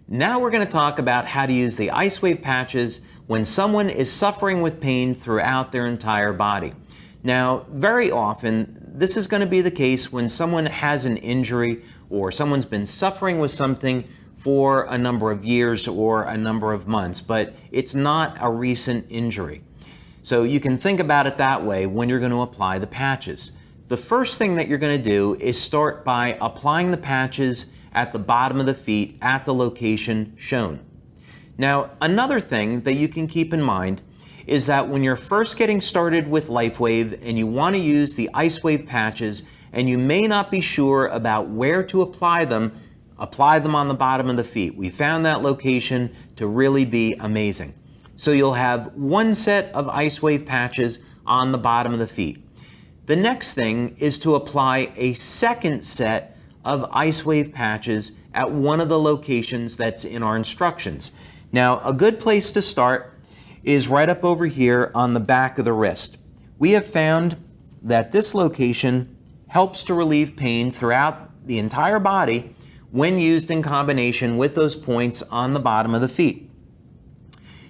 Now we're going to talk about how to use the Icewave patches when someone is suffering with pain throughout their entire body. Now, very often, this is going to be the case when someone has an injury or someone's been suffering with something for a number of years or a number of months, but it's not a recent injury. So you can think about it that way when you're going to apply the patches. The first thing that you're going to do is start by applying the patches at the bottom of the feet at the location shown. Now, another thing that you can keep in mind is that when you're first getting started with LifeWave and you want to use the Icewave patches and you may not be sure about where to apply them on the bottom of the feet. We found that location to really be amazing. So you'll have one set of Icewave patches on the bottom of the feet. The next thing is to apply a second set of Icewave patches at one of the locations that's in our instructions. Now, a good place to start is right up over here on the back of the wrist. We have found that this location helps to relieve pain throughout the entire body when used in combination with those points on the bottom of the feet.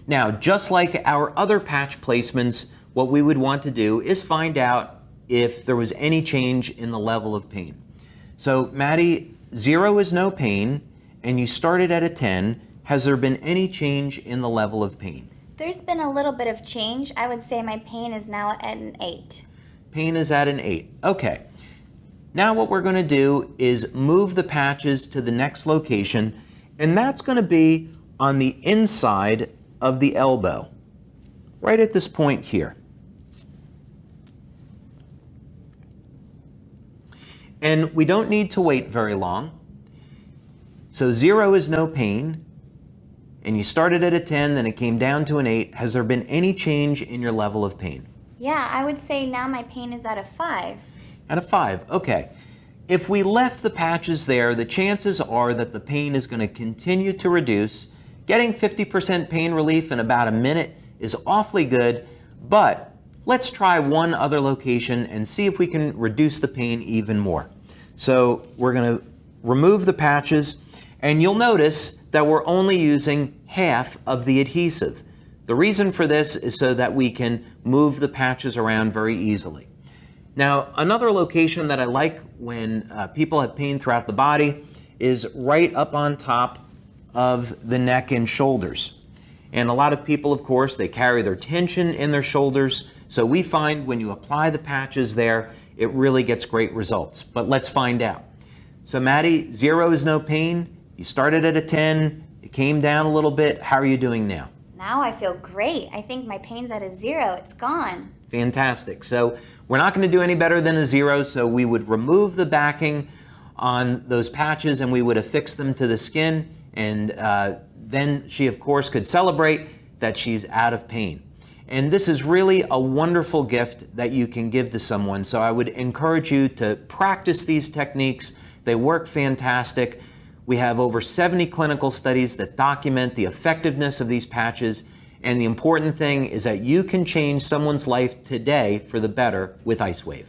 Now, just like our other patch placements, what we would want to do is find out if there was any change in the level of pain. So, Maddie, 0 is no pain, and you started at a 10. Has there been any change in the level of pain? There's been a little bit of change. I would say my pain is now at an 8. Pain is at an 8. Okay. Now what we're going to do is move the patches to the next location, and that's going to be on the inside of the elbow, right at this point here. And we don't need to wait very long. So 0 is no pain, and you started at a 10, then it came down to an 8. Has there been any change in your level of pain? Yeah, I would say now my pain is at a 5. At a 5, okay. If we left the patches there, the chances are that the pain is going to continue to reduce. Getting 50% pain relief in about a minute is awfully good, but let's try one other location and see if we can reduce the pain even more. So we're going to remove the patches, and you'll notice that we're only using half of the adhesive. The reason for this is so that we can move the patches around very easily. Now, another location that I like when people have pain throughout the body is right up on top of the neck and shoulders. And a lot of people, of course, they carry their tension in their shoulders. So we find when you apply the patches there, it really gets great results. But let's find out. So Maddie, 0 is no pain. You started at a 10. It came down a little bit. How are you doing now? Now I feel great. I think my pain's at a 0. It's gone. Fantastic. So we're not going to do any better than a 0. So we would remove the backing on those patches and we would affix them to the skin. And then she, of course, could celebrate that she's out of pain. And this is really a wonderful gift that you can give to someone. So I would encourage you to practice these techniques. They work fantastic. We have over 70 clinical studies that document the effectiveness of these patches. And the important thing is that you can change someone's life today for the better with Icewave.